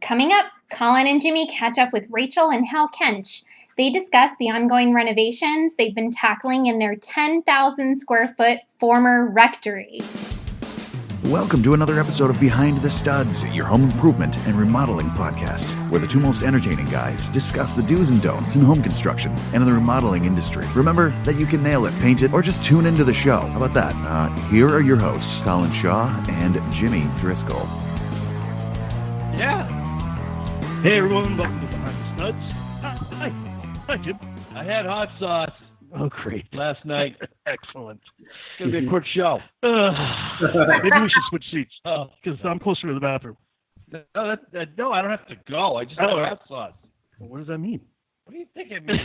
Coming up, Colin and Jimmy catch up with Rachel and Hal Kench. They discuss the ongoing renovations they've been tackling in their 10,000 square foot former rectory. Welcome to another episode of Behind the Studs, your home improvement and remodeling podcast, where the two most entertaining guys discuss the do's and don'ts in home construction and in the remodeling industry. Remember that you can nail it, paint it, or just tune into the show. How about that? Here are your hosts, Colin Shaw and Jimmy Driscoll. Yeah. Hey everyone, welcome to Behind the Studs. Hi Jim. I had hot sauce. Oh, great. Last night. Excellent. It's going to be a quick show. Maybe we should switch seats because I'm closer to the bathroom. No, I don't have to go. I just had hot sauce. Well, what does that mean? What do you think it means?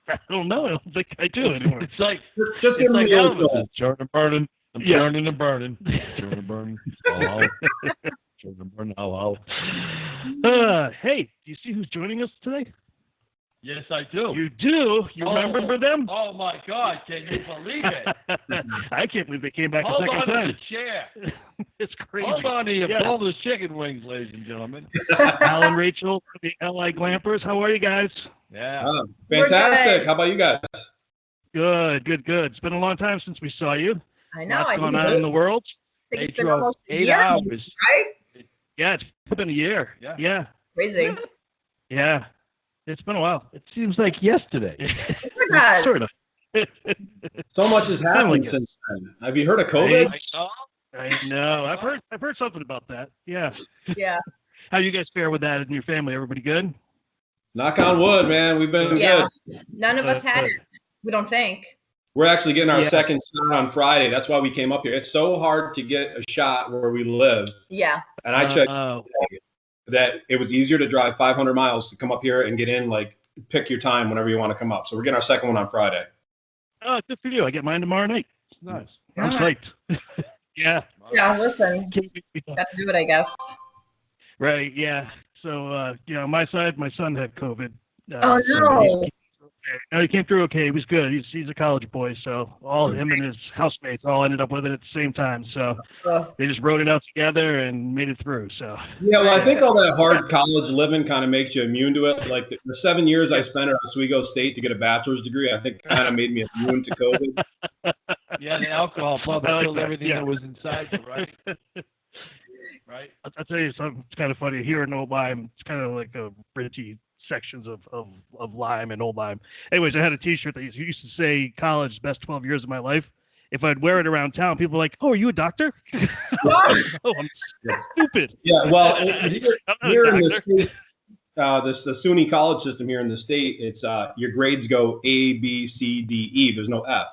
I don't know. I don't think I do anymore. It's like, just give me the old Turning and burning. I'm turning and burning. Turning and burning. Hello. Turning and burning. Hello. Hey, do you see who's joining us today? Yes, I do. You do? You remember them? Oh, my God. Can you believe it? I can't believe they came back a second time. Hold on to the chair. It's crazy. Hold on to your boneless chicken wings, ladies and gentlemen. Hal and Rachel, the LI Glampers. How are you guys? Yeah. Fantastic. How about you guys? Good. It's been a long time since we saw you. I know. What's going on in the world? I think it's been almost a year, right? Yeah, it's been a year. Yeah. Crazy. Yeah. It's been a while. It seems like yesterday. Sort of. So much has happened since then. Have you heard of COVID? I know. I've heard something about that. Yeah. Yeah. How you guys fare with that in your family? Everybody good? Knock on wood, man. We've been good. None of us had it. We don't think. We're actually getting our second shot on Friday. That's why we came up here. It's so hard to get a shot where we live. Yeah. And I checked that it was easier to drive 500 miles to come up here and get in, like, pick your time whenever you want to come up. So we're getting our second one on Friday. Oh, good for you. I get mine tomorrow night. It's nice. I'm psyched. Yeah. Yeah, listen. Got to do it, I guess. Right, yeah. So, my side, my son had COVID. Oh, no. No, he came through okay. He was good. He's a college boy, so all him and his housemates all ended up with it at the same time. So they just wrote it out together and made it through. So yeah, well, I think all that hard college living kind of makes you immune to it. Like the 7 years I spent at Oswego State to get a bachelor's degree, I think kind of made me immune to COVID. Yeah, the alcohol probably killed everything that was inside you, right? Right. I'll tell you something. It's kind of funny. Here in Old Lyme, it's kind of like a Richie sections of Lyme and Old Lyme. Anyways, I had a T-shirt that used to say "College, best 12 years of my life." If I'd wear it around town, people were like, "Oh, are you a doctor?" Oh, I'm stupid. Yeah, well, here in the state, the SUNY college system here in the state, it's your grades go A, B, C, D, E. There's no F.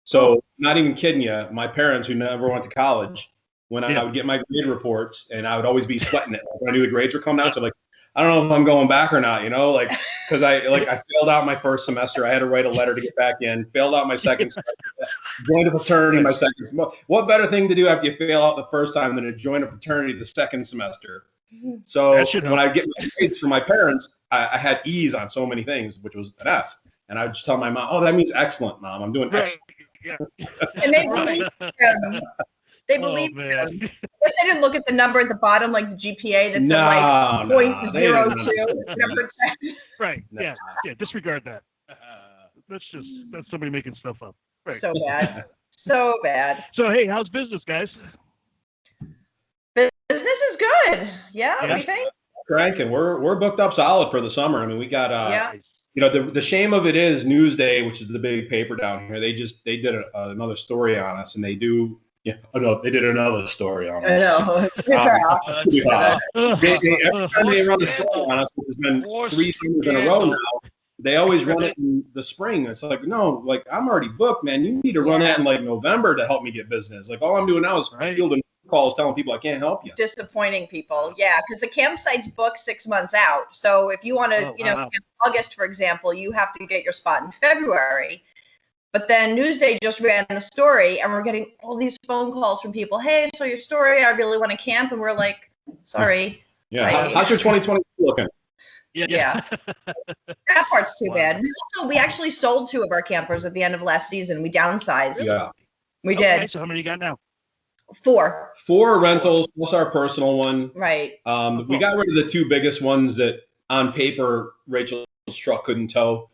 So, not even kidding you, my parents who never went to college, when I would get my grade reports, and I would always be sweating it when I knew the grades were coming out. So, like, I don't know if I'm going back or not, like, because I failed out my first semester. I had to write a letter to get back in. Failed out my second semester. Joined a fraternity my second semester. What better thing to do after you fail out the first time than to join a fraternity the second semester? So when I get my grades from my parents, I had E's on so many things, which was an F. And I would just tell my mom, "Oh, that means excellent, Mom. I'm doing excellent." Yeah. And they believe him. They believe him. I guess they didn't look at the number at the bottom, like the GPA that's like 0.02. Right. Yeah. Disregard that. That's somebody making stuff up. Right. So bad. So bad. So hey, how's business, guys? Business is good. Yeah. What do you think? Cranking. We're booked up solid for the summer. I mean, we got the shame of it is Newsday, which is the big paper down here. They did another story on us, and they do. Yeah, they did another story on us. I know. Every time they run the story on us, which has been 3 summers in a row now, they always run it in the spring. It's like, no, like, I'm already booked, man. You need to run that in like November to help me get business. Like, all I'm doing now is fielding calls telling people I can't help you. Disappointing people. Yeah, because the campsite's booked 6 months out. So if you want to, August, for example, you have to get your spot in February. But then Newsday just ran the story, and we're getting all these phone calls from people. Hey, I saw your story. I really want to camp. And we're like, sorry. Yeah. How's your 2020 looking? Yeah. That part's too bad. We actually sold 2 of our campers at the end of last season. We downsized. Yeah. We did. So how many you got now? Four rentals plus our personal one. Right. We got rid of the two biggest ones that on paper Rachel's truck couldn't tow.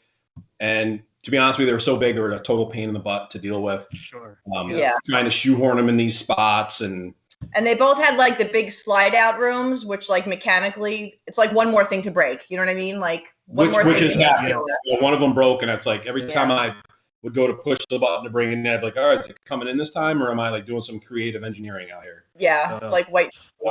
And to be honest with you, they were so big, they were a total pain in the butt to deal with. Sure. Trying to shoehorn them in these spots. And they both had like the big slide out rooms, which like mechanically, it's like one more thing to break. You know what I mean? Like which is happening. One of them broke, and it's like every time I would go to push the button to bring it in, I'd be like, all right, is it coming in this time, or am I like doing some creative engineering out here? Yeah,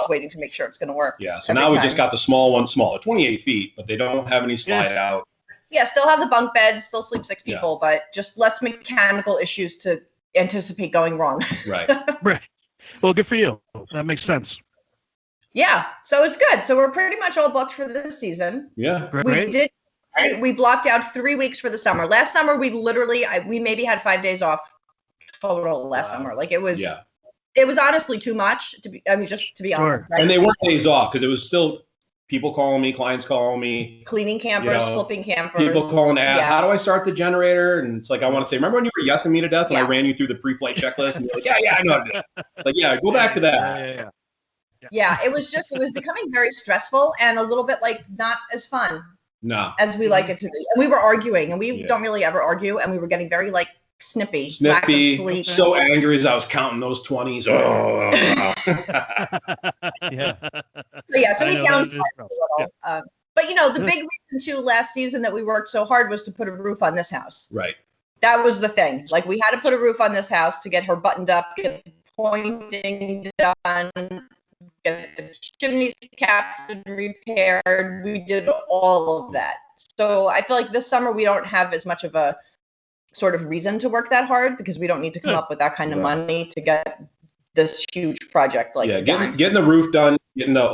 waiting to make sure it's going to work. Yeah, so now we just got the small one, smaller, 28 feet, but they don't have any slide out. Yeah, still have the bunk beds, still sleep 6 people, but just less mechanical issues to anticipate going wrong. Right. Right. Well, good for you. That makes sense. Yeah, so it's good. So we're pretty much all booked for this season. Yeah. Great. We blocked out 3 weeks for the summer. Last summer, we literally, we maybe had 5 days off total last summer. Like it was honestly too much to be honest. Right? And they weren't days off because it was still people calling me, clients calling me. Cleaning campers, flipping campers. People calling to ask, how do I start the generator? And it's like, I want to say, remember when you were yesing me to death and I ran you through the pre-flight checklist? And you're like, yeah, I know how to do it. Like, go back to that. Yeah, it was becoming very stressful and a little bit like not as fun. No. As we like it to be. And we were arguing, and we don't really ever argue, and we were getting very like snippy, lack of sleep. So angry as I was counting those 20s. Oh. So we downsized a little. But the big reason too last season that we worked so hard was to put a roof on this house. Right. That was the thing. Like we had to put a roof on this house to get her buttoned up, get the pointing done, get the chimneys capped and repaired. We did all of that. So I feel like this summer we don't have as much of a sort of reason to work that hard because we don't need to come up with that kind of money to get this huge project. Like getting the roof done, getting the it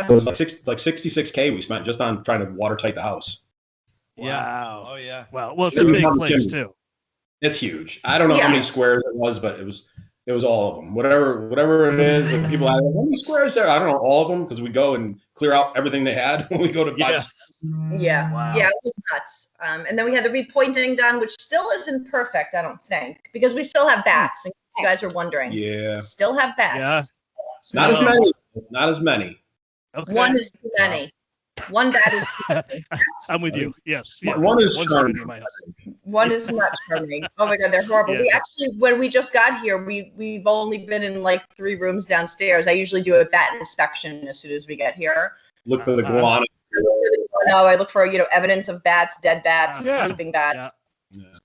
was like 66K we spent just on trying to watertight the house. Wow. Oh yeah. Wow. Well, it's a big place too. It's huge. I don't know how many squares it was, but it was all of them. Whatever it is. And people ask, how many squares there? I don't know, all of them, because we go and clear out everything they had when we go to buy. Yeah. Wow. Yeah, it was nuts. And then we had the repointing done, which still isn't perfect, I don't think, because we still have bats. And you guys are wondering. Yeah. Still have bats. Yeah. Not as many. Not as many. Okay. One is too many. One bat is too many. I'm with you. Yes. Yeah. One is charming. One is not charming. Oh my God, they're horrible. Yeah. We actually, when we just got here, we've only been in like 3 rooms downstairs. I usually do a bat inspection as soon as we get here. Look for the guana. No, I look for evidence of bats, dead bats, sleeping bats.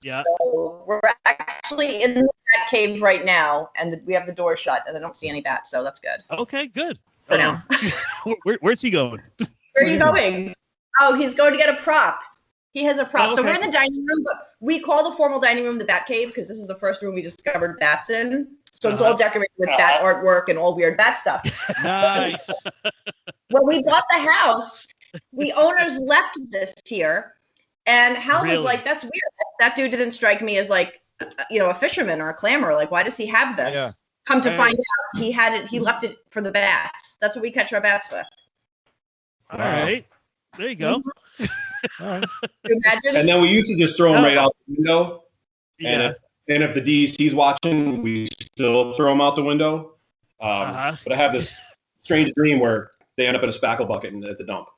Yeah. So we're actually in the bat cave right now, and we have the door shut, and I don't see any bats, so that's good. Okay, good. For now. Where's he going? Where are you going? Oh, he's going to get a prop. He has a prop. Oh, okay. So we're in the dining room, but we call the formal dining room the bat cave because this is the first room we discovered bats in. So it's all decorated with bat artwork and all weird bat stuff. Nice. When we bought the house, the owners left this here, and Hal was like, that's weird. That dude didn't strike me as like, a fisherman or a clammer. Like, why does he have this? Yeah. Come to find out, he left it for the bats. That's what we catch our bats with. All right. There you go. All right. Imagine. And then we used to just throw them right out the window. Yeah. And if the DEC's watching, we still throw them out the window. But I have this strange dream where they end up in a spackle bucket at the dump.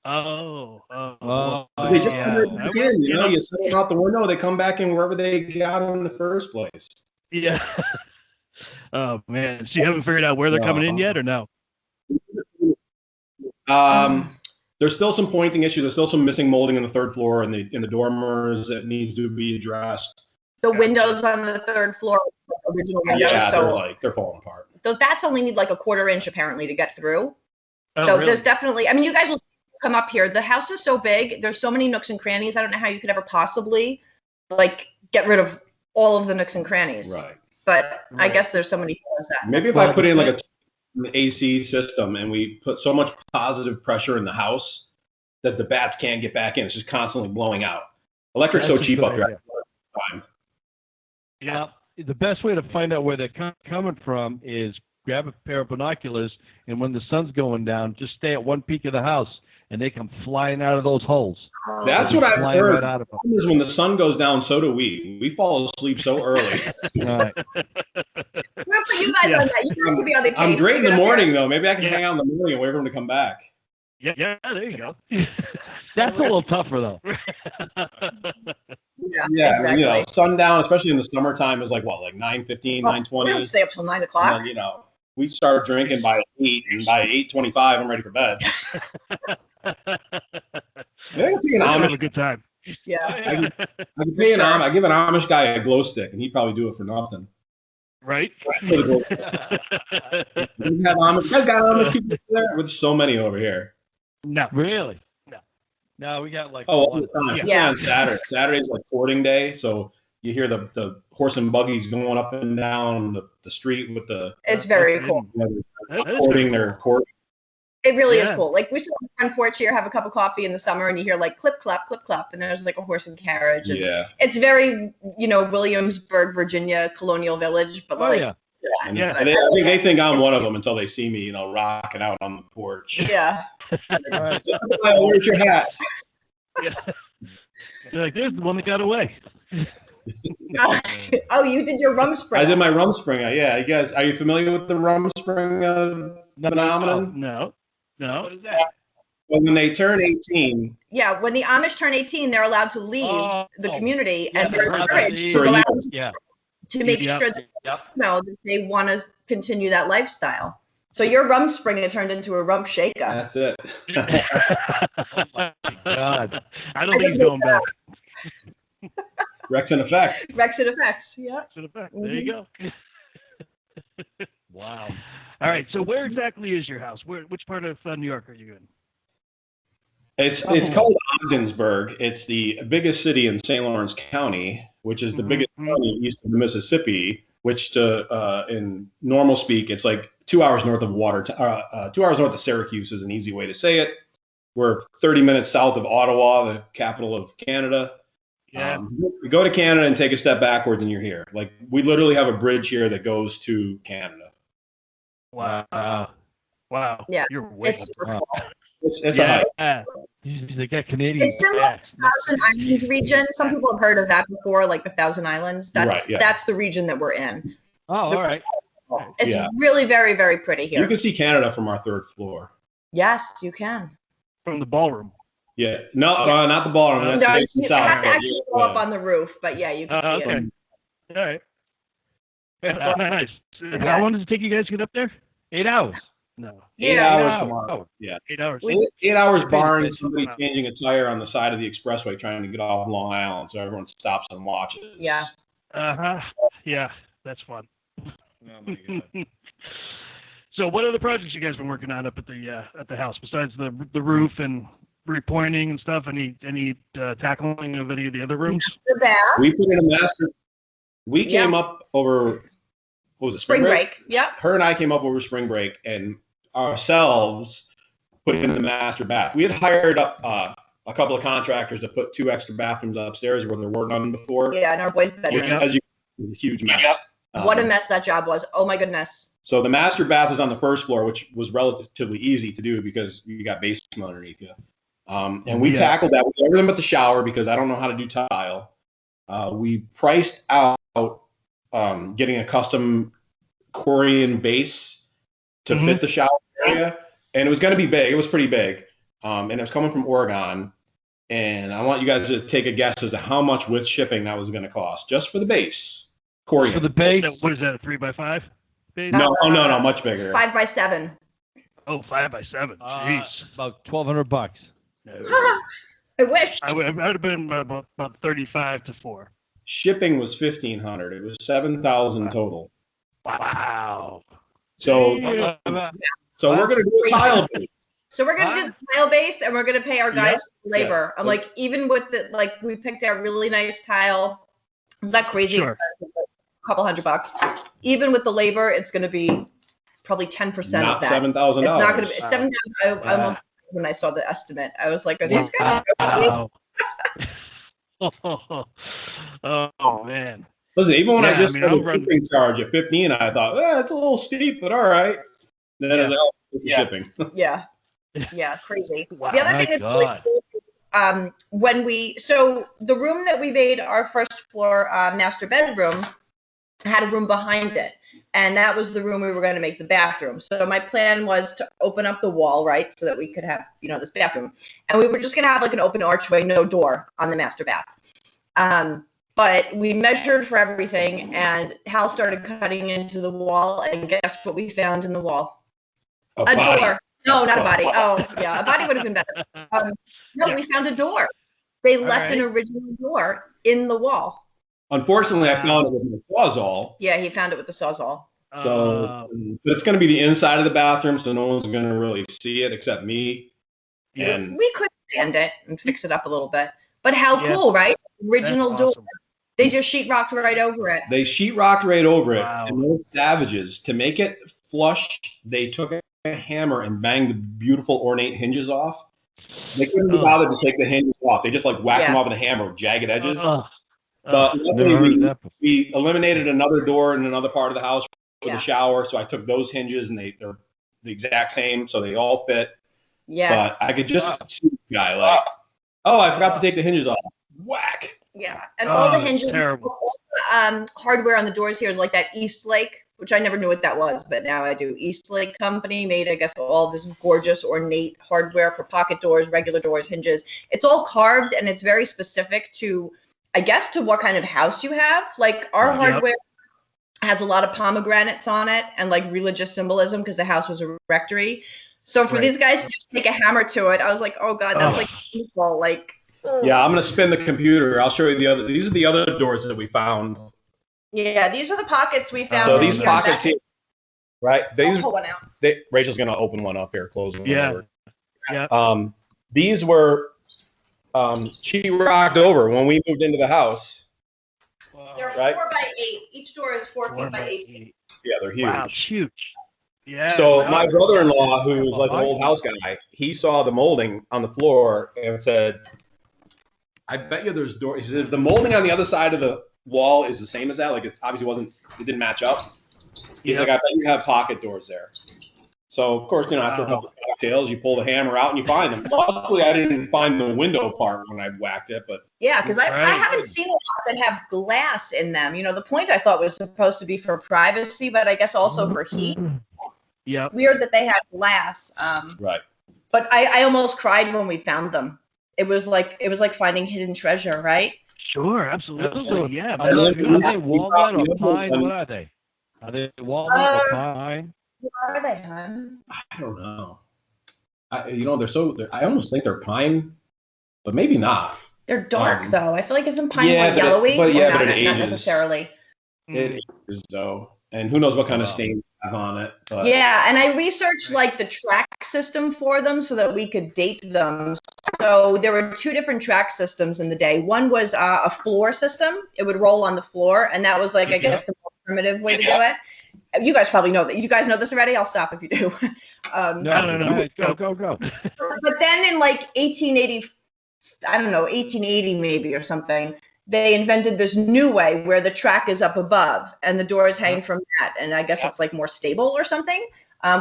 They just again, you send them out the window, they come back in wherever they got in the first place. Yeah. Oh man, so you haven't figured out where they're coming in yet, or no? There's still some pointing issues. There's still some missing molding on the 3rd floor and in the dormers that needs to be addressed. The windows on the 3rd floor, original windows. Yeah, they're falling apart. Those bats only need like a 1/4 inch apparently to get through. So there's definitely. You guys will come up here. The house is so big. There's so many nooks and crannies. I don't know how you could ever possibly get rid of all of the nooks and crannies. Right. But I guess there's so many things that. Maybe if I put in like an AC system and we put so much positive pressure in the house that the bats can't get back in. It's just constantly blowing out. Electric's so cheap up here. Yeah. The best way to find out where they're coming from is grab a pair of binoculars, and when the sun's going down, just stay at one peak of the house and they come flying out of those holes. That's what I've Flying heard. right out of them. Is when the sun goes down, so do we. We fall asleep so early. All right. We're gonna put you guys on that. You guys can be on the case. I'm great in the Get up morning, there. though. Maybe I can hang out in the morning and wait for them to come back. Yeah, there you go. That's a little tougher, though. Yeah, I mean, you know, sundown, especially in the summertime, is like what, like 9:15, We're 9:20. gonna stay up till 9 And o'clock. then, you know, we start drinking by 8, and by 8:25, I'm ready for bed. Maybe I can pay an Have a Amish. good time. Yeah. I can pay an Amish. I give an Amish guy a glow stick, and he'd probably do it for nothing. Right? For the glow stick. You guys got Amish people there? With so many over here. No. Really? No. No, we got like Oh, all one. the time. Especially Yeah. on Saturday. Saturday's like courting day, so you hear the horse and buggies going up and down the street with the It's very cool. courting their court. It really is Yeah. cool. Like we sit on the front porch here, have a cup of coffee in the summer, and you hear like clip clop, and there's like a horse and carriage. And Yeah. it's very, Williamsburg, Virginia, colonial village, but Oh, like, yeah. And, Yeah. and they think I'm one of them until they see me, you know, rocking out on the porch. yeah. All right. Oh, where's your hat? Yeah. They're like, there's the one that got away. Oh, you did your rum spring. I did my rum spring. Yeah, you guys, are you familiar with the rum spring phenomenon? No. What is that? Well, when they turn 18, Yeah, when the Amish turn 18, they're allowed to leave the community, and they're encouraged to For go a out Yeah. to make Yep. sure that Yep. that they want to continue that lifestyle. So your rum spring had turned into a rum shaker. that's it. God. I don't think he's going back. Rex in effect. Rex and effects. Yeah. To the fact. There you go. Wow. All right. So where exactly is your house? Which part of New York are you in? It's called Ogdensburg. It's the biggest city in St. Lawrence County, which is the biggest county east of the Mississippi. Which, in normal speak, it's like 2 hours north of 2 hours north of Syracuse is an easy way to say it. We're 30 minutes south of Ottawa, the capital of Canada. Yeah. You go to Canada and take a step backwards, and you're here. Like we literally have a bridge here that goes to Canada. Wow. Wow. Yeah, You're way It's super cool. It's a hike. Yeah. They got Canadian It's in the facts. Thousand Islands region. Some people have heard of that before, like the Thousand Islands. Right, yeah. That's the region that we're in. Oh, all right. It's Yeah. really very, very pretty here. You can see Canada from our third floor. Yes, you can. from the ballroom. Yeah, no, not the ballroom. That's No, facing you south. have to but actually yeah. go up on the roof, but yeah, you can see Okay. it. All right. Yeah, nice. How long does it take you guys to get up there? 8 hours. No. 8 Yeah. hours Wow. from our, yeah. 8 hours. We- 8 hours barring It's- somebody changing a tire on the side of the expressway trying to get off Long Island, so everyone stops and watches. Yeah. Uh-huh. Yeah, that's fun. Oh, my God. So what other projects you guys been working on up at the house besides the roof and repointing and stuff? Any tackling of any of the other rooms? The bath, We put in a master. We came up over, what was it, spring break. Yep. Her and I came up over spring break and ourselves put in the master bath. We had hired up a couple of contractors to put 2 extra bathrooms upstairs where there were none before. Yeah, in our boys' bedroom. Which, as you was a huge mess. What a mess that job was. Oh my goodness. So the master bath was on the first floor, which was relatively easy to do because you got basement underneath you. And we tackled that with everything but the shower because I don't know how to do tile. We priced out getting a custom Corian base to fit the shower area. And it was going to be big. It was pretty big. And it was coming from Oregon. And I want you guys to take a guess as to how much with shipping that was going to cost just for the base. Corian. For the base, What is that, a 3x5? base? No, much bigger. 5x7. Oh, 5x7. Jeez. about $1,200. No. I wish. I would have been about 35 to 4. Shipping was $1,500. It was $7,000 total. Wow. So, Yeah. we're gonna do a tile base. So we're gonna do the tile base, and we're gonna pay our guys for labor. yeah. I'm like, even with the we picked out really nice tile. It's not crazy. Sure. A couple $100. Even with the labor, it's gonna be probably 10% of Not that. $7,000. It's not gonna be 7,000. I almost when I saw the estimate, I was like, are these guys? Wow. Oh man. Listen, even when I Yeah, just I mean, saw I'm the running- shipping charge at 15, I thought, it's a little steep, but all right. Then I was like, oh, it's Yeah. shipping. Yeah. Yeah, crazy. Wow, the other my thing that's God. really cool, so the room that we made our first floor master bedroom had a room behind it, and that was the room we were going to make the bathroom. So my plan was to open up the wall, right, so that we could have, this bathroom, and we were just going to have like an open archway, no door on the master bath. But we measured for everything, and Hal started cutting into the wall, and guess what we found in the wall? A body. Door. No, not a body. Oh, yeah, a body would have been better. No, we found a door. They left an original door in the wall. Unfortunately, I found it with my Sawzall. Yeah, he found it with the Sawzall. So, but it's going to be the inside of the bathroom, so no one's going to really see it except me. Yeah. And we could sand it and fix it up a little bit. But how cool, right? Original door. Awesome. They just sheetrocked right over it. They sheetrocked right over it. Wow. And those savages, to make it flush, they took a hammer and banged the beautiful ornate hinges off. They couldn't be bothered to take the hinges off. They just like whacked them off with a hammer with jagged edges. But luckily we eliminated another door in another part of the house for the shower. So I took those hinges and they're the exact same. So they all fit. Yeah. But I could just see the guy like, oh, I forgot to take the hinges off. Whack. Yeah. And all the hinges, all the hardware on the doors here is like that Eastlake, which I never knew what that was, but now I do. Eastlake Company made, I guess, all this gorgeous ornate hardware for pocket doors, regular doors, hinges. It's all carved and it's very specific to, I guess, to what kind of house you have. Like our hardware has a lot of pomegranates on it and like religious symbolism because the house was a rectory. So for these guys to just take a hammer to it, I was like, oh God, that's like beautiful. Like, yeah, I'm going to spin the computer. I'll show you the other. These are the other doors that we found. Yeah, these are the pockets we found. So these pockets here, right? I'll pull one out. Rachel's going to open one up here, close one. Yeah. These were sheetrocked over when we moved into the house. They're 4 by 8. Each door is 4 feet by 8 feet. Yeah, they're huge. Wow, huge. Yeah. So my brother-in-law, who's like an old house guy, he saw the molding on the floor and said, I bet you there's doors. He said, if the molding on the other side of the wall is the same as that, like it's obviously it didn't match up. He's like, I bet you have pocket doors there. So of course, after a couple of cocktails, you pull the hammer out and you find them. Luckily, I didn't find the window part when I whacked it, but yeah, because I haven't seen a lot that have glass in them. The point I thought was supposed to be for privacy, but I guess also for heat. Yeah. Weird that they had glass. Right. But I almost cried when we found them. It was like finding hidden treasure, right? Sure, absolutely. Yeah. Are they walnut or pine? What are they? Are they walnut or pine? What are they, hon? I don't know. I almost think they're pine, but maybe not. They're dark though. I feel like isn't pine more yellowy? But not ages. Necessarily. It is though, and who knows what kind of stain have on it. But. Yeah, and I researched like the track system for them so that we could date them. So there were 2 different track systems in the day. One was a floor system. It would roll on the floor, and that was like I guess the more primitive way to do it. You guys probably know that. You guys know this already? I'll stop if you do. No. Go. But then in like 1880 maybe or something, they invented this new way where the track is up above and the doors hang from that. And I guess it's like more stable or something,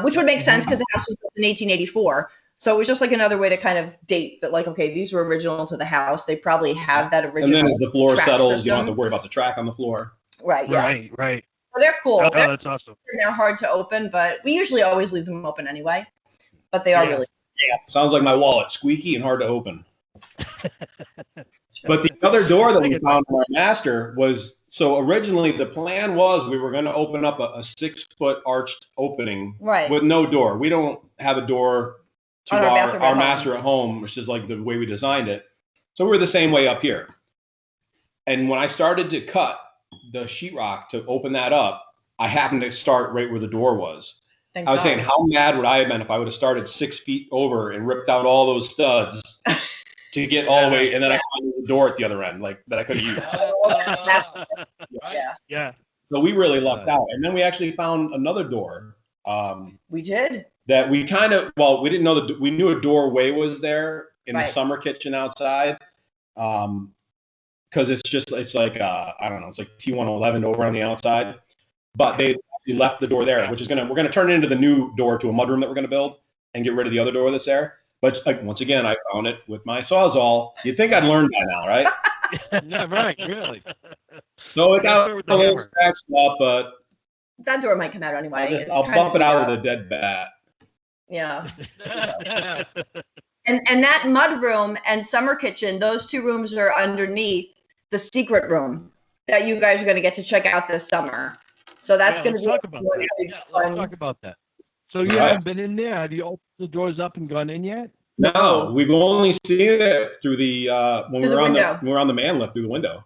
which would make sense because the house was built in 1884. So it was just like another way to kind of date that, like, okay, these were original to the house. They probably have that original. And then as the floor settles, system. you don't have to worry about the track on the floor. Right. Yeah. Right. Well, they're cool. Oh, that's awesome. They're hard to open, but we usually always leave them open anyway. But they are really. Yeah. Sounds like my wallet, squeaky and hard to open. But the other door that we found in our master was, so originally the plan was we were going to open up a 6-foot arched opening with no door. We don't have a door to our master at home, which is like the way we designed it. So we're the same way up here. And when I started to cut the sheetrock to open that up, I happened to start right where the door was. I was saying, how mad would I have been if I would have started 6 feet over and ripped out all those studs to get all the way, and then I found the door at the other end, like that I could have used. Yeah. So we really lucked out, and then we actually found another door. We did. That we kind of, we didn't know we knew a doorway was there in the summer kitchen outside, because it's like I don't know, it's like T111 over on the outside, but they left the door there, which is we're gonna turn it into the new door to a mudroom that we're gonna build. and get rid of the other door that's there. But once again, I found it with my Sawzall. You'd think I'd learned by now, right? Yeah, right, really. So it got a little scratched up, but that door might come out anyway. I'll buff it out with a dead bat. Yeah. And that mud room and summer kitchen, those 2 rooms are underneath the secret room that you guys are going to get to check out this summer. So that's going to be let's talk about that. So you haven't been in there? Have you opened the doors up and gone in yet? No, we've only seen it through the when we were on the man lift through the window.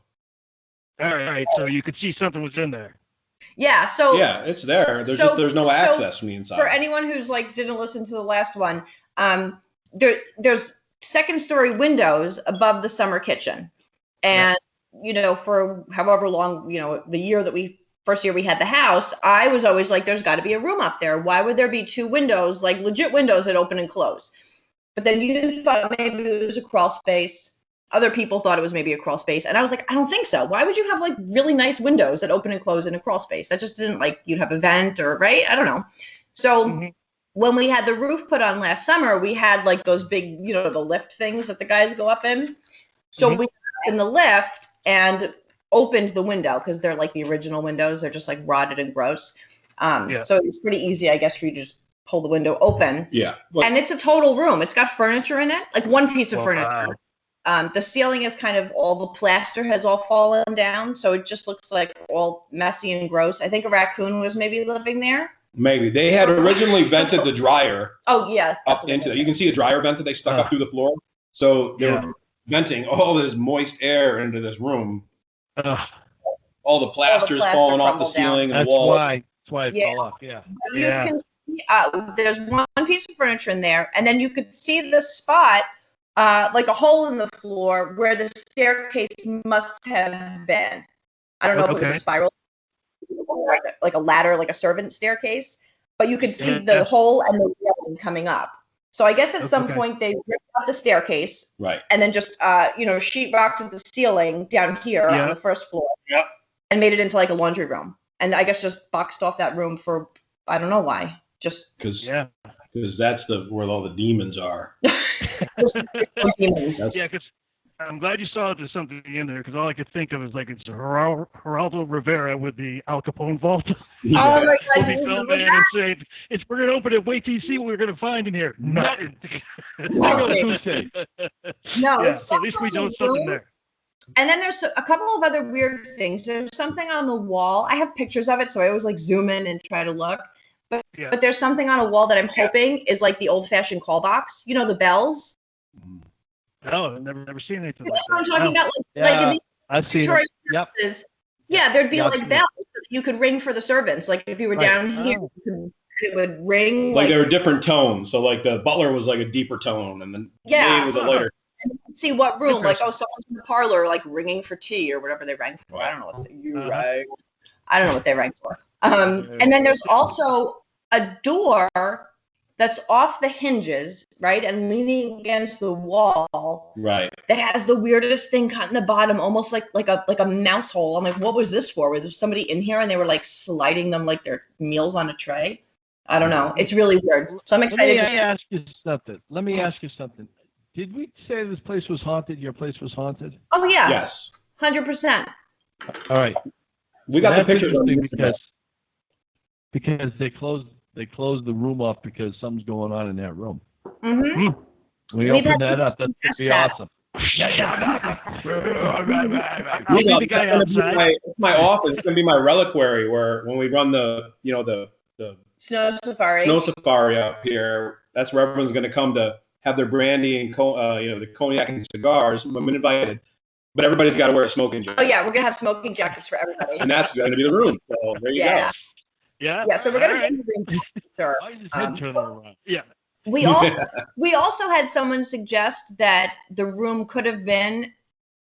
All right, so you could see something was in there. Yeah, so yeah, it's there. There's no access from the inside. For anyone who's like didn't listen to the last one, there's second story windows above the summer kitchen, and for however long, the first year we had the house, I was always like, there's got to be a room up there. Why would there be 2 windows, like legit windows that open and close? But then you thought maybe it was a crawl space. Other people thought it was maybe a crawl space. And I was like, I don't think so. Why would you have like really nice windows that open and close in a crawl space? That just didn't you'd have a vent or right? I don't know. So when we had the roof put on last summer, we had like those big, the lift things that the guys go up in. So we got in the lift and opened the window because they're like the original windows. They're just like rotted and gross. So it's pretty easy, I guess, for you to just pull the window open. Yeah. And it's a total room. It's got furniture in it, like one piece of furniture. Wow. The ceiling is kind of all the plaster has all fallen down. So it just looks like all messy and gross. I think a raccoon was maybe living there. Maybe. They had originally vented the dryer. Oh, yeah. Up into it. You can see a dryer vent that they stuck up through the floor. So they were venting all this moist air into this room. All the plaster's falling off the ceiling and the wall. That's why it fell off. Yeah. You can see, there's one piece of furniture in there, and then you could see the spot, like a hole in the floor where the staircase must have been. I don't know if it was a spiral, like a ladder, like a servant staircase, but you could see the hole and the railing coming up. So I guess at some point they ripped out the staircase, right, and then just sheetrocked the ceiling down here on the first floor, and made it into like a laundry room. And I guess just boxed off that room for I don't know why, just because that's where all the demons are. Demons. Yeah, because I'm glad you saw there's something in there because all I could think of is like it's Geraldo Rivera with the Al Capone vault. Oh my God! We'll be filming and saying, we're going to open it. Wait till you see what we're going to find in here. Nothing. No, it's so at least we know something there. And then there's a couple of other weird things. There's something on the wall. I have pictures of it, so I always like zoom in and try to look. But there's something on a wall that I'm hoping is like the old-fashioned call box. You know, the bells. No, I've never seen anything like that. That's what I'm talking about. Like in I've seen it. Yep. Yeah, there'd be like bells you could ring for the servants. Like if you were down here, it would ring. Like there were different tones. So like the butler was like a deeper tone, and then maid was a lighter. See what room? Like someone's in the parlor, like ringing for tea or whatever they rang for. I don't know what I don't know what they rang for. And then there's also a door that's off the hinges, right, and leaning against the wall, right, that has the weirdest thing cut in the bottom, almost like a mouse hole. I'm like, what was this for? Was there somebody in here and they were like sliding them like their meals on a tray? I don't know. It's really weird. So I'm excited. Let me ask you something. Did we say this place was haunted? Your place was haunted? Oh yeah. Yes. 100%. All right. We got the pictures on because they closed the room off because something's going on in that room. Mm-hmm. We opened that up. That's going to be awesome. It's my office. It's going to be my reliquary where when we run the snow safari up here, that's where everyone's going to come to have their brandy and the cognac and cigars. I've been invited, but everybody's got to wear a smoking jacket. Oh yeah, we're going to have smoking jackets for everybody. And that's going to be the room. So there you go. Yeah. So we're going to do the room. Yeah. We also had someone suggest that the room could have been,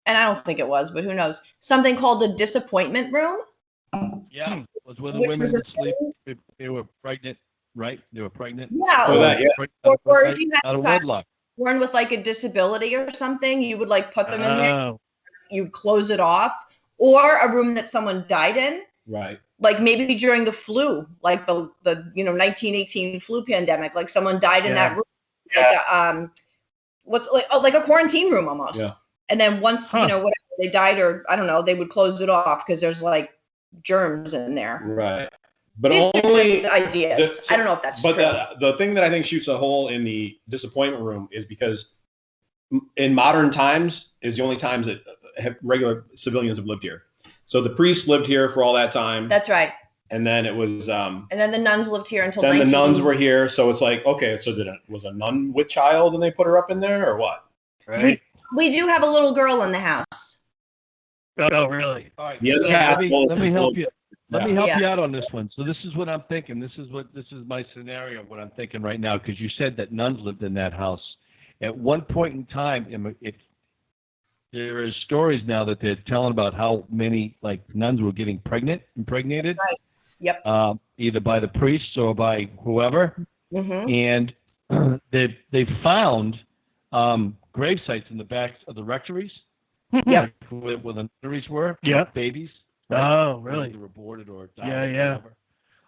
and I don't think it was, but who knows, something called the disappointment room. Yeah, was where the women sleep if they were pregnant, right? They were pregnant. Yeah. Or if you had wedlock, born with like a disability or something, you would like put them in there. You'd close it off, or a room that someone died in. Right. like maybe during the flu, like the 1918 flu pandemic, like someone died in that room, like a quarantine room almost. Yeah. And then once whatever they died, or I don't know, they would close it off because there's like germs in there. Right. But These are only just ideas. I don't know if that's true. But the thing that I think shoots a hole in the disappointment room is because in modern times is the only times that regular civilians have lived here. So the priests lived here for all that time. That's right. And then it was. And then the nuns lived here until. Then the nuns were here, so it's like, okay, so was a nun with child and they put her up in there, or what? Right. We do have a little girl in the house. Oh, really? All right. Yeah. Let me help you. Let me help you out on this one. So this is what I'm thinking. This is my scenario. What I'm thinking right now, because you said that nuns lived in that house. At one point in time, there is stories now that they're telling about how many like nuns were getting impregnated. Right. Yep. Either by the priests or by whoever. Mm-hmm. And they found grave sites in the backs of the rectories. Yep. Where the nunneries were. Yeah. Babies. Right? Oh, really? They were aborted or died. Yeah.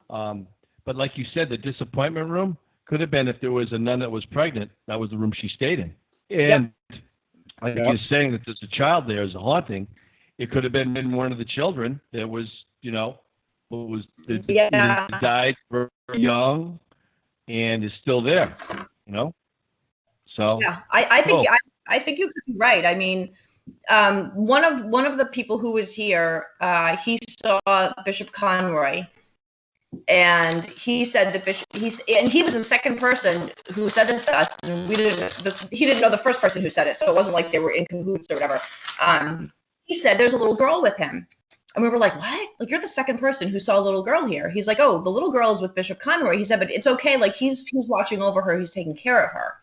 Whatever. But like you said, the disappointment room could have been if there was a nun that was pregnant. That was the room she stayed in. And like you're saying that there's a child there as a haunting, it could have been one of the children that was, died very young and is still there. So I think you could be right. I mean, one of the people who was here, he saw Bishop Conroy, and he said that he was the second person who said this to us, and he didn't know the first person who said it, so it wasn't like they were in cahoots or whatever. He said there's a little girl with him, and we were like, what? Like, you're the second person who saw a little girl here. He's like, oh, the little girl is with Bishop Conroy. He said, but it's okay. Like, he's watching over her. He's taking care of her.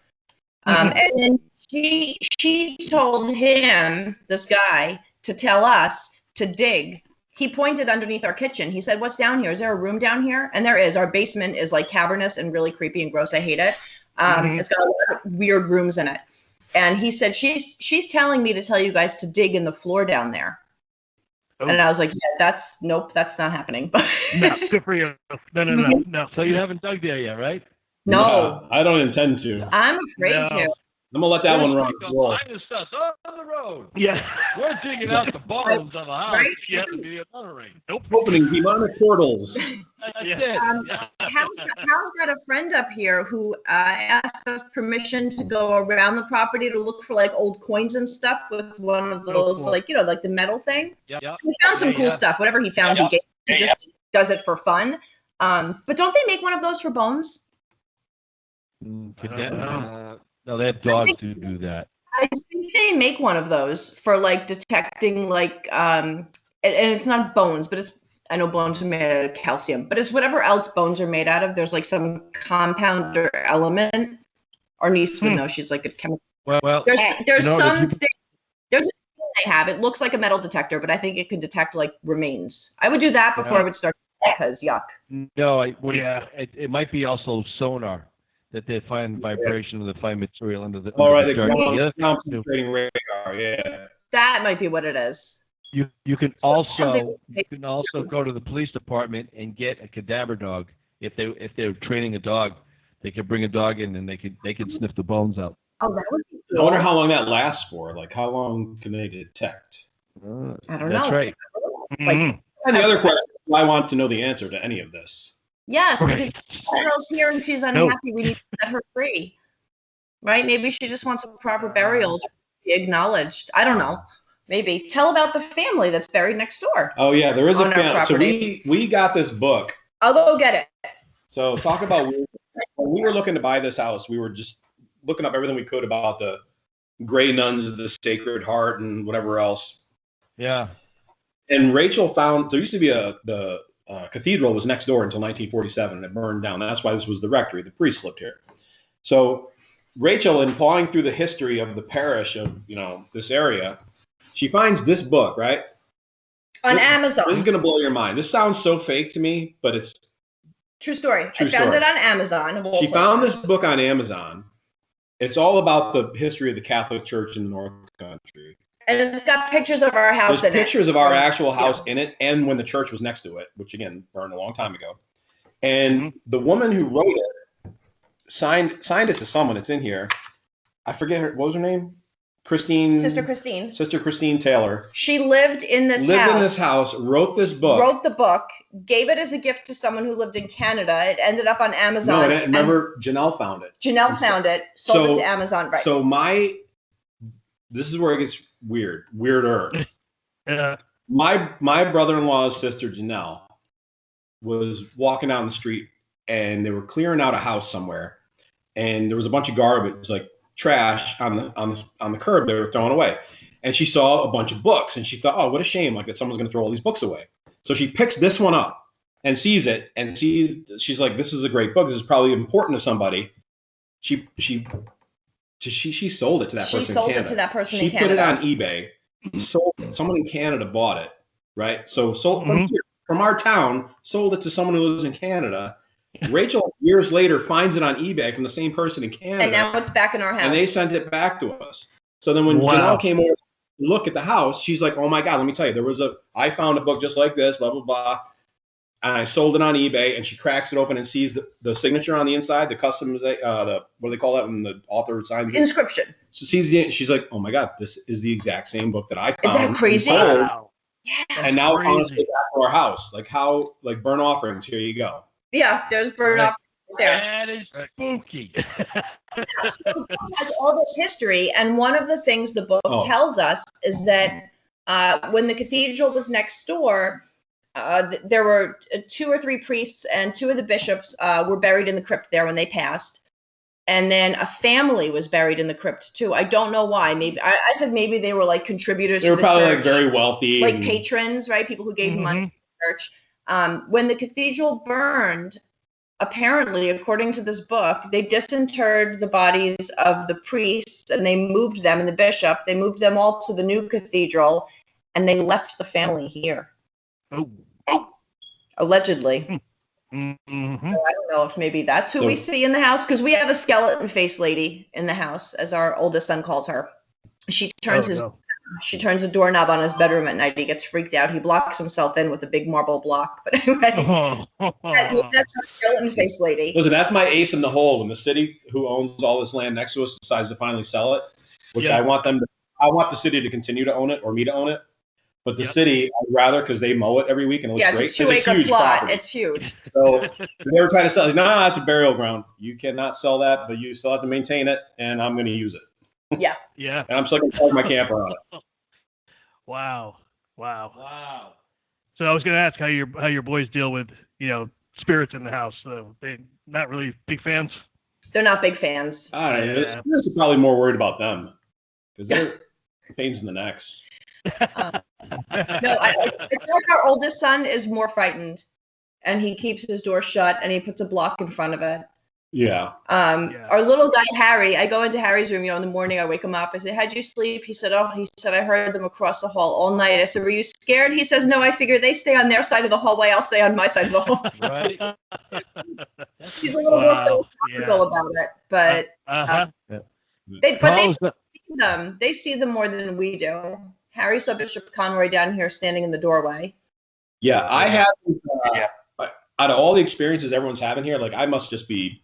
And then she told him, this guy, to tell us to dig. He pointed underneath our kitchen. He said, what's down here? Is there a room down here? And there is. Our basement is like cavernous and really creepy and gross. I hate it. It's got a lot of weird rooms in it. And he said, she's telling me to tell you guys to dig in the floor down there. Oh. And I was like, yeah, that's not happening. No, good for you. No. So you haven't dug there yet, right? No. I don't intend to. I'm afraid to. I'm gonna let that one run. Minus us on the road. Yeah. We're digging out the bones of the house. Right? You have to be another ring. Nope. Opening demonic portals. That's it. Hal's got a friend up here who asked us permission to go around the property to look for like old coins and stuff with one of those, like the metal thing. Yeah. He found some cool stuff. Whatever he found, he just does it for fun. But don't they make one of those for bones? No, they have dogs who do that. I think they make one of those for like detecting like and it's not bones, but I know bones are made out of calcium, but it's whatever else bones are made out of. There's like some compound or element. Our niece would know. She's like a chemical. Well, there's something. There's a thing they have. It looks like a metal detector, but I think it can detect like remains. I would do that before I would start because yuck. No, it might be also sonar. That they find vibration of the fine material under the. All right, concentrating radar. Yeah. That might be what it is. You can also go to the police department and get a cadaver dog. If they're training a dog, they could bring a dog in and they could sniff the bones out. Oh, that would be cool. I wonder how long that lasts for. Like, how long can they detect? I don't know. That's right. And the other question: I want to know the answer to any of this. Yes, because the girl's here and she's unhappy. We need to set her free, right? Maybe she just wants a proper burial to be acknowledged. I don't know. Maybe tell about the family that's buried next door. Oh yeah, there is a family. So we got this book. I'll go get it. So talk about when we were looking to buy this house, we were just looking up everything we could about the gray nuns of the Sacred Heart and whatever else. Yeah. And Rachel found there used to be the cathedral was next door until 1947 and it burned down. That's why this was the rectory. The priests lived here. So Rachel, in pawing through the history of the parish of, this area, she finds this book, right? On Amazon. This is going to blow your mind. This sounds so fake to me, but it's true story. I found it on Amazon. She found this book on Amazon. It's all about the history of the Catholic Church in the North Country. And it's got pictures of our house There's in it. pictures of our actual house in it, and when the church was next to it, which again burned a long time ago. And the woman who wrote it signed it to someone. It's in here. I forget her. What was her name? Sister Christine Taylor. She lived in this house. Wrote this book. Wrote the book. Gave it as a gift to someone who lived in Canada. It ended up on Amazon. No, remember Janelle found it. Found it. Sold it to Amazon. Right. So this is where it gets weirder. My brother-in-law's sister Janelle was walking down the street, and they were clearing out a house somewhere, and there was a bunch of garbage, like trash on the curb they were throwing away, and she saw a bunch of books, and she thought, oh, what a shame, like that someone's going to throw all these books away. So she picks this one up and sees it, and she's like, this is a great book. This is probably important to somebody. She sold it to that person. She sold it to that person in Canada. She put it on eBay. Sold it. Someone in Canada bought it, right? So sold from our town, sold it to someone who lives in Canada. Rachel, years later, finds it on eBay from the same person in Canada. And now it's back in our house. And they sent it back to us. So then when Janelle came over to look at the house, she's like, oh my God, let me tell you, I found a book just like this, blah, blah, blah. And I sold it on eBay, and she cracks it open and sees the signature on the inside, the customs, what do they call that when the author signs it? Inscription. So she's like, oh my God, this is the exact same book that I found. Is that crazy? Wow. Yeah. And now it's on its way back to our house. Like burnt offerings, here you go. Yeah, there's burnt offerings there. That is spooky. It has all this history, and one of the things the book tells us is that when the cathedral was next door, there were 2 or 3 priests, and 2 of the bishops were buried in the crypt there when they passed. And then a family was buried in the crypt too. I don't know why. Maybe I said maybe they were like contributors. They were probably like very wealthy, like patrons, right? People who gave money to the church. When the cathedral burned, apparently, according to this book, they disinterred the bodies of the priests, and they moved them, and the bishop. They moved them all to the new cathedral, and they left the family here. Oh. Allegedly. Mm-hmm. So I don't know if maybe that's who we see in the house, because we have a skeleton face lady in the house, as our oldest son calls her. She turns the doorknob on his bedroom at night. He gets freaked out. He blocks himself in with a big marble block. But anyway, that's a skeleton face lady. Listen, that's my ace in the hole. When the city who owns all this land next to us decides to finally sell it, which I want the city to continue to own it, or me to own it. But the city, I'd rather, because they mow it every week and it looks great. It's a 2-acre plot. Property. It's huge. So they were trying to sell it. No, that's a burial ground. You cannot sell that, but you still have to maintain it, and I'm going to use it. Yeah. Yeah. And I'm still going to park my camper on it. Wow. So I was going to ask how your boys deal with spirits in the house. So they not really big fans. They're not big fans. I don't know. The spirits are probably more worried about them because they're pains in the necks. No, I feel like our oldest son is more frightened, and he keeps his door shut, and he puts a block in front of it. Yeah. Our little guy Harry, I go into Harry's room, in the morning. I wake him up. I say, "How'd you sleep?" He said, I heard them across the hall all night. I said, "Were you scared?" He says, "No, I figured they stay on their side of the hallway. I'll stay on my side of the hallway." Right. He's a little more philosophical about it, but they see them more than we do. Harry saw Bishop Conroy down here standing in the doorway. Yeah, I have. Out of all the experiences everyone's having here, I must just be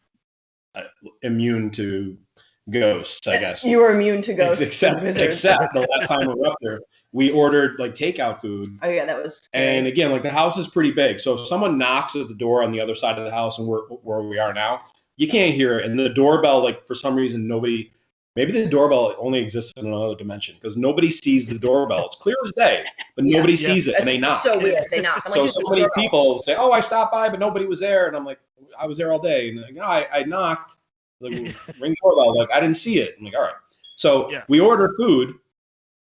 immune to ghosts, I guess. You were immune to ghosts. Except the last time we were up there, we ordered takeout food. Oh yeah, that was scary. And again, the house is pretty big. So if someone knocks at the door on the other side of the house and where we are now, you can't hear it. And the doorbell, for some reason, maybe the doorbell only exists in another dimension because nobody sees the doorbell. It's clear as day, but nobody sees it, and they knock. So weird. They knock. So many people say, "Oh, I stopped by, but nobody was there," and I'm like, "I was there all day." And they're like, "No, I knocked. Ring doorbell. I didn't see it." I'm like, "All right." So we order food,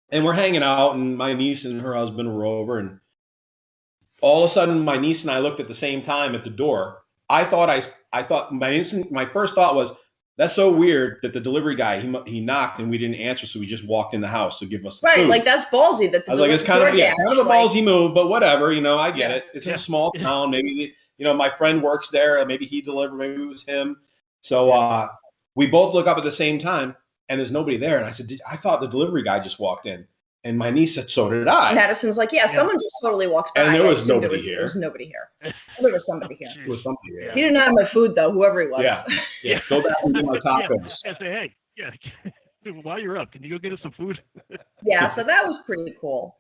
and we're hanging out, and my niece and her husband were over, and all of a sudden, my niece and I looked at the same time at the door. I thought my first thought was, that's so weird that the delivery guy, he knocked and we didn't answer, so we just walked in the house to give us the food. That's ballsy. That I was like, it's kind of a ballsy move, but whatever, I get it. It's in a small town. Maybe, my friend works there. Maybe he delivered. Maybe it was him. So we both look up at the same time, and there's nobody there. And I said, I thought the delivery guy just walked in. And my niece said, so did I. And Addison's like, yeah, someone just totally walked by. And there was nobody here. There was nobody here. There was somebody here. There was somebody here. He didn't have my food, though, whoever he was. Yeah. Go back and get my tacos. Yeah, say, hey, while you're up, can you go get us some food? Yeah, so that was pretty cool.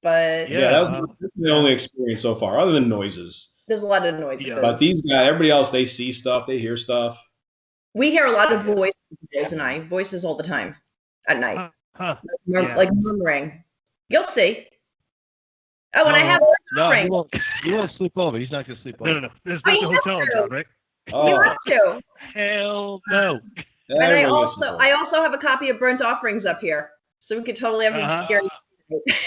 But that was the only experience so far, other than noises. There's a lot of noises. Yeah. But these guys, everybody else, they see stuff, they hear stuff. We hear a lot of voices all the time at night. Like murmuring. You'll see. Oh, and I have he won't sleep over. He's not going to sleep over. No. There's no hotel in town, right? You have to. Hell no. And I also have a copy of Burnt Offerings up here, so we could totally have him scare you.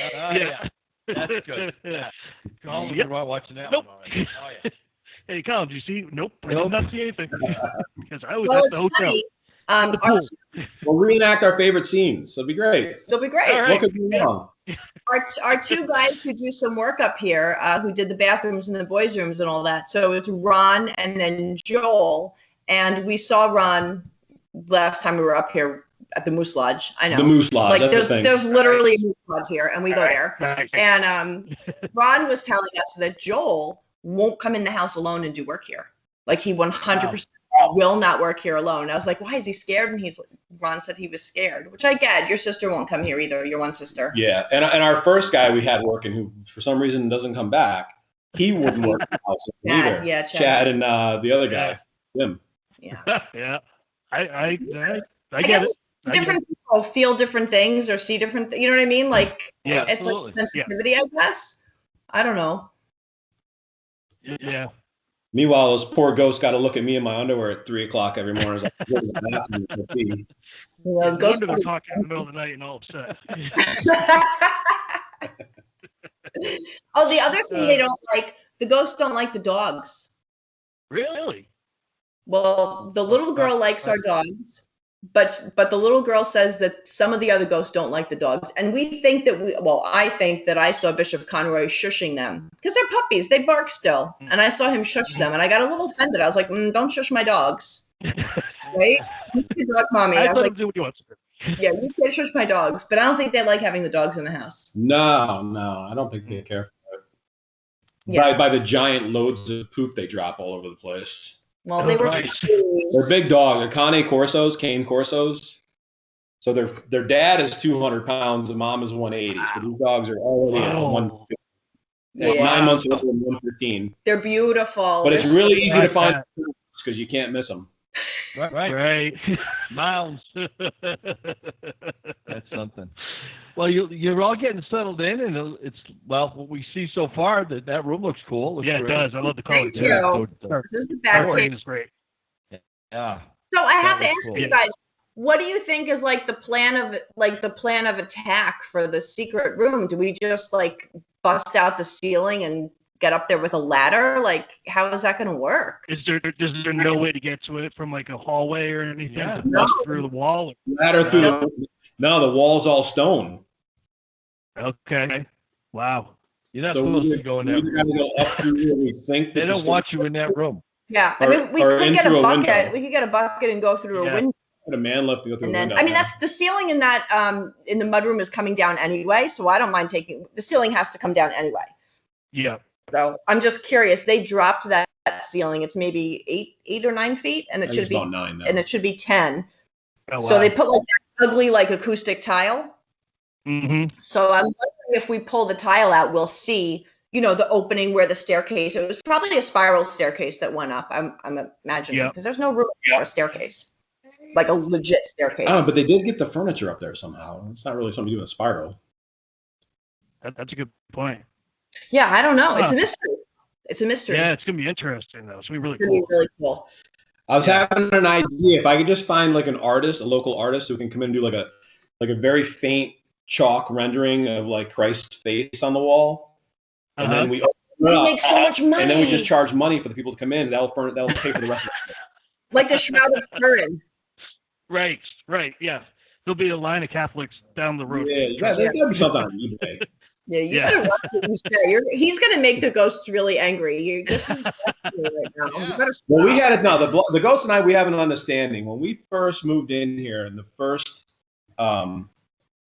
Yeah, that's good. Colin, you're watching that one already. Oh, yeah. Hey, Colin, did you see? Nope, I did not see anything. Because I was at the hotel. Funny. We'll reenact our favorite scenes. It'll be great. It'll be great. Right. What could be wrong? Our two guys who do some work up here, who did the bathrooms and the boys' rooms and all that. So it's Ron and then Joel. And we saw Ron last time we were up here at the Moose Lodge. I know. The Moose Lodge. Like that's there's literally a Moose Lodge here, and we go there. And Ron was telling us that Joel won't come in the house alone and do work here. Like he 100% will not work here alone. I was like, why is he scared? And Ron said he was scared, which I get. Your sister won't come here either. Your one sister. Yeah, and our first guy we had working, who for some reason doesn't come back, he wouldn't work in the house either. Yeah, Chad and the other guy, Jim. Yeah. Yeah. I get it. Different people feel different things or see different. You know what I mean? Like it's absolutely. like sensitivity, I guess. I don't know. Yeah. Meanwhile, those poor ghosts got to look at me in my underwear at 3:00 every morning. Ghosts are talking in the middle of the night and all upset. Oh, the other thing they don't like, the ghosts don't like the dogs. Really? Well, the little girl likes our dogs, but the little girl says that some of the other ghosts don't like the dogs. And we think that I think that I saw Bishop Conroy shushing them because they're puppies. They bark still. And I saw him shush them and I got a little offended. I was like, don't shush my dogs. Right? Dog mommy. I was like, do what you want to do. Yeah, you can't shush my dogs, but I don't think they like having the dogs in the house. No, I don't think they care for it. Yeah. By the giant loads of poop they drop all over the place. Well, they were They're big dogs. They're cane corsos. So their dad is 200 pounds, and mom is 180. So these dogs are already at 150. Yeah. 9 months old and 115. They're beautiful. But it's really easy to find because you can't miss them. Right. Mounds. That's something. Well, you're all getting settled in, and it's what we see so far. That room looks cool. Looks great. It does. I love the color. Thank you. This is the back cave. Is great. Yeah. So I have to ask you guys, what do you think is like the plan of attack for the secret room? Do we just like bust out the ceiling and get up there with a ladder? Like, how is that going to work? Is there no way to get to it from like a hallway or anything? Yeah. Through the wall? Ladder through the wall's all stone. Okay. Wow. You're not supposed to go in that room. Go up through where we think they don't want you in that room. Yeah, I mean, we could get a bucket. We could get a bucket and go through a window. A man left to go through a window. I mean, that's the ceiling in that in the mudroom is coming down anyway, so I don't mind taking the ceiling has to come down anyway. Yeah. So I'm just curious. They dropped that ceiling. It's maybe 8 or 9 feet, and it should be 9 now. And it should be 10. Oh, wow. So they put like that ugly acoustic tile. Mm-hmm. So I'm wondering if we pull the tile out, we'll see, the opening where the staircase. It was probably a spiral staircase that went up. I'm imagining because there's no room for a staircase, like a legit staircase. Oh, but they did get the furniture up there somehow. It's not really something to do with a spiral. That's a good point. Yeah, I don't know. It's a mystery. It's a mystery. Yeah, it's gonna be interesting though. It's gonna be really cool. Be really cool. I was having an idea if I could just find like a local artist who can come in and do like a very faint chalk rendering of like Christ's face on the wall, and then we make so much money, and then we just charge money for the people to come in. That'll pay for the rest of it. Like the Shroud of Turin. Right. Yeah, there'll be a line of Catholics down the road. Yeah, there's gotta be something on eBay. Yeah, you better watch what you say. He's going to make the ghosts really angry. This is right now. You better stop. Well, we had it now. The ghost and I, we have an understanding. When we first moved in here, and the first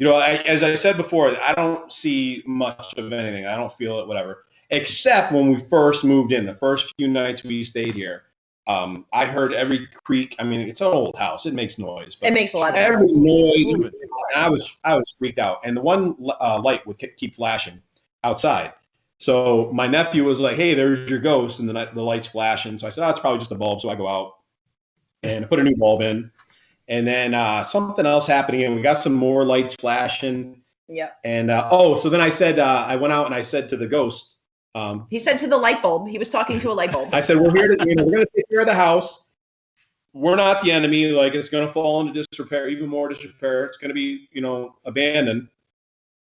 As I said before, I don't see much of anything. I don't feel it, whatever. Except when we first moved in, the first few nights we stayed here, I heard every creak. I mean, it's an old house; it makes noise. It makes a lot of every noise. And I was freaked out. And the one light would keep flashing outside. So my nephew was like, "Hey, there's your ghost," and the light's flashing. So I said, "Oh, it's probably just a bulb." So I go out and put a new bulb in. And then something else happening, and we got some more lights flashing. Yeah. And so then I said, I went out and I said to the ghost. He said to the light bulb. He was talking to a light bulb. I said, "We're here to, we're going to take care of the house. We're not the enemy. Like it's going to fall into disrepair, even more disrepair. It's going to be, abandoned.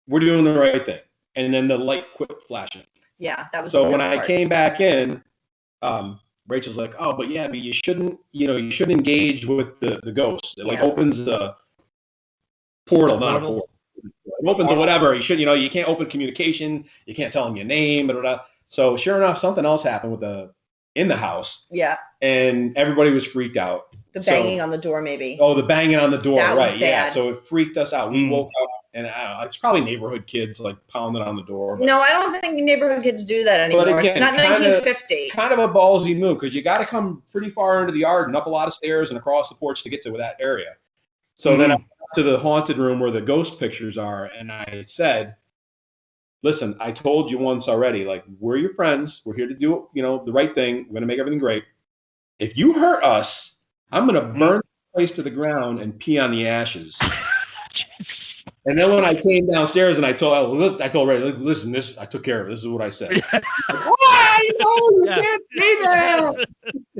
We're doing the right thing." And then the light quit flashing. Yeah, that was. So when I came back in, Rachel's like, "Oh, but you shouldn't, you shouldn't engage with the ghost. It opens a portal, not a portal. It opens a whatever. You should, you can't open communication. You can't tell them your name, blah, blah, blah." So sure enough, something else happened in the house. Yeah. And everybody was freaked out. The banging on the door, maybe. Oh, the banging on the door, that right? Was yeah. bad. So it freaked us out. We woke up, and I don't know, it's probably neighborhood kids like pounding on the door. No, I don't think neighborhood kids do that anymore. But again, it's not 1950. Kind of a ballsy move because you got to come pretty far into the yard and up a lot of stairs and across the porch to get to that area. So then I went to the haunted room where the ghost pictures are, and I said, "Listen, I told you once already, like, we're your friends. We're here to do, the right thing. We're going to make everything great. If you hurt us, I'm going to burn the place to the ground and pee on the ashes." And then when I came downstairs and I told Ray, "Listen, I took care of it. This is what I said." Why? You can't say that.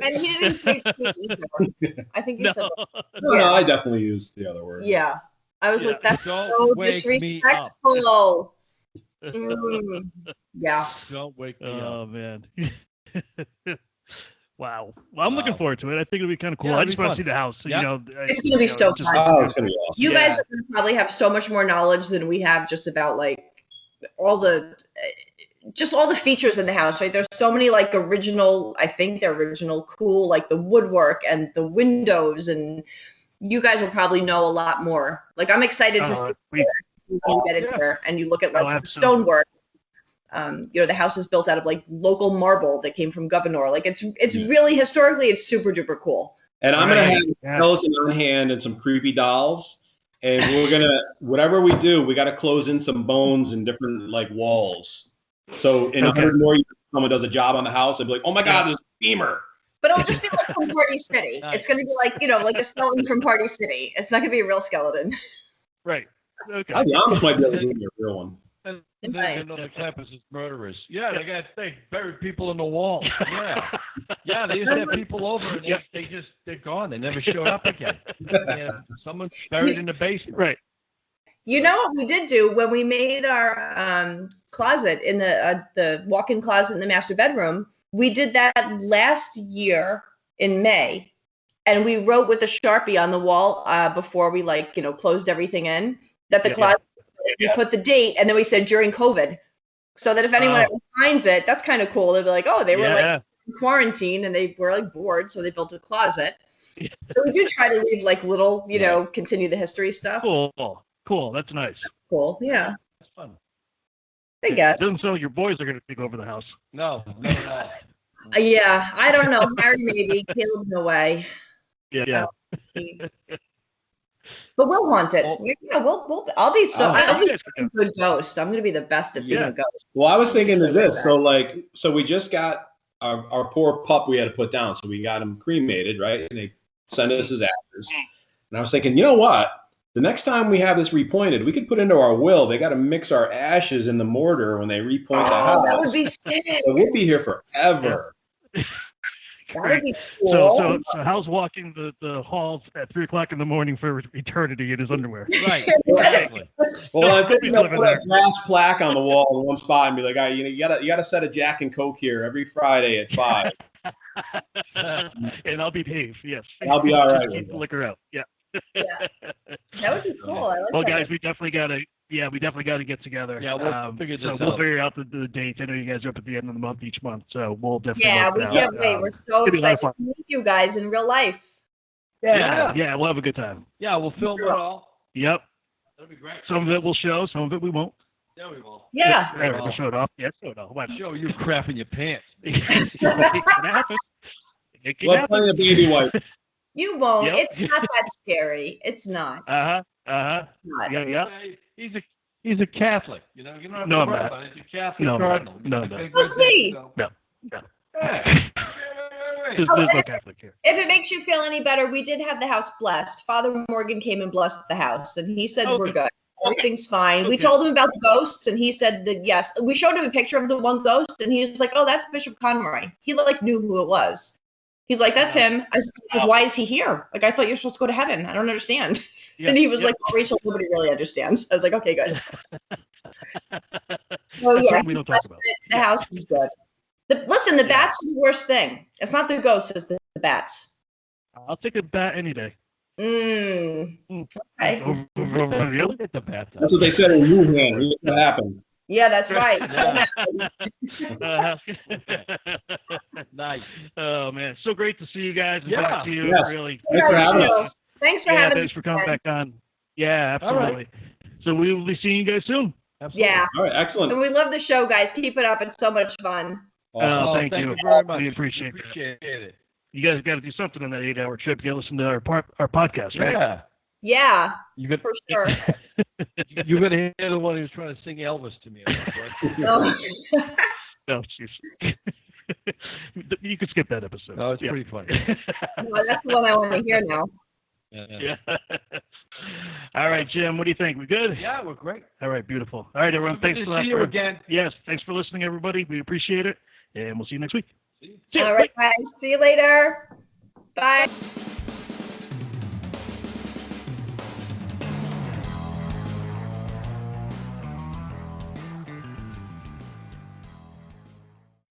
And he didn't say pee either. I think you said that. No, I definitely used the other word. Yeah. I was like, that's so disrespectful. Yeah. Don't wake me up. Oh, man. Wow. Well, I'm looking forward to it. I think it'll be kind of cool. I just want to see the house. It's going to be so fun. Oh, it's going to be awesome. You guys are going to probably have so much more knowledge than we have just about like all the features in the house, right? There's so many like original, I think they're original, cool, like the woodwork and the windows, and you guys will probably know a lot more. Like I'm excited to see you get in here and you look at like stonework. The house is built out of like local marble that came from Governor. Like it's really historically, it's super duper cool. And I'm gonna have skeleton on hand and some creepy dolls, and we're gonna whatever we do, we got to close in some bones and different like walls. So in 100 more years, someone does a job on the house, I'd be like, "Oh my God, there's a femur." But it'll just be like from Party City. It's gonna be like like a skeleton from Party City. It's not gonna be a real skeleton. Right. Okay. The Amish might be able to give me a real one. And then on the campus is murderers. Yeah, they buried people in the wall. Yeah, they used to have people over, and they're gone. They never showed up again. Someone's buried in the basement. Right. You know what we did do when we made our closet in the walk-in closet in the master bedroom? We did that last year in May, and we wrote with a Sharpie on the wall before we closed everything in that the closet. We put the date, and then we said during COVID, so that if anyone ever finds it, that's kind of cool. They'll be like, "Oh, they were like in quarantine and they were like bored, so they built a closet." So we do try to leave like little, continue the history stuff. Cool. That's nice. Cool. Yeah. That's fun. I guess. It doesn't sound like your boys are going to take over the house. No. Yeah, I don't know. Harry maybe. Caleb's no way. Yeah. But we'll haunt it. I'll be a good ghost. I'm going to be the best at being a ghost. Well, I was thinking of this. So we just got our poor pup we had to put down. So we got him cremated, right? And they sent us his ashes. And I was thinking, you know what? The next time we have this repointed, we could put into our will, they got to mix our ashes in the mortar when they repoint the house. That would be sick. So we'll be here forever. That would be cool. So Hal's walking the halls at 3:00 in the morning for eternity in his underwear. Right. Exactly. Well, I'm thinking of put a glass plaque on the wall in one spot and be like, you got a set of Jack and Coke here every Friday at 5. And I'll behave. Yes. I'll be all right. Keep the liquor out. Yeah. Yeah. That would be cool. I like well, that. guys, we definitely got to get together. Yeah, we'll figure this out. We'll figure out the dates. I know you guys are up at the end of the month each month, so we'll definitely. Yeah, we can't wait. We're so excited to meet you guys in real life. Yeah, we'll have a good time. Yeah, we'll film it all. Yep. That'd be great. Some of it we'll show, some of it we won't. Yeah, we will. Yeah. We'll show it off. Yeah, show it off. Why not? Show you crap in your pants. It can happen. It can Well, happen. plenty of baby wipes. You won't. Yep. It's not that scary. It's not. Uh-huh. Not. Yeah. He's a Catholic. You know, you don't have No, to I'm worry not. about it. He's a Catholic No, cardinal. no. We'll see. No. Hey. There's no Catholic here. If it makes you feel any better, we did have the house blessed. Father Morgan came and blessed the house, and he said we're good. Everything's fine. We told him about the ghosts, and he said that yes. We showed him a picture of the one ghost, and he was like, "Oh, that's Bishop Conroy." He knew who it was. He's like, "That's him." I said, "Why is he here? Like, I thought you're supposed to go to heaven. I don't understand." And he was like, "Oh, Rachel, nobody really understands." I was like, "Okay, good." Well, yeah, we don't talk about. the house is good. Listen, the bats are the worst thing. It's not the ghosts, it's the bats. I'll take a bat any day. Okay. Really? Get the bat. That's what they said in Wuhan. Look what happened. Yeah, that's right. Nice. Oh man, so great to see you guys and Yeah. talk to you. Yes. Really. Thanks for having us. Thanks for having Thanks us. for coming again. back on. Yeah, absolutely. All right. So we will be seeing you guys soon. Absolutely. Yeah. All right, excellent. And we love the show, guys. Keep it up. It's so much fun. Awesome. Oh, thank you. very much. We appreciate that. Appreciate it. You guys got to do something on that 8-hour trip. You got to listen to our podcast, right? Yeah. Yeah, You got, for sure. you're going to hear the one who's trying to sing Elvis to me. Oh. No, jeez. You could skip that episode. No, it's Yeah. pretty funny. Well, that's the one I want to hear now. Yeah. Yeah. All right, Jim. What do you think? We good? Yeah, we're great. All right, beautiful. All right, everyone. Good Thanks to a lot. see you again. Yes, thanks for listening, everybody. We appreciate it, and we'll see you next week. See you. See ya. All right, guys. See you later. Bye.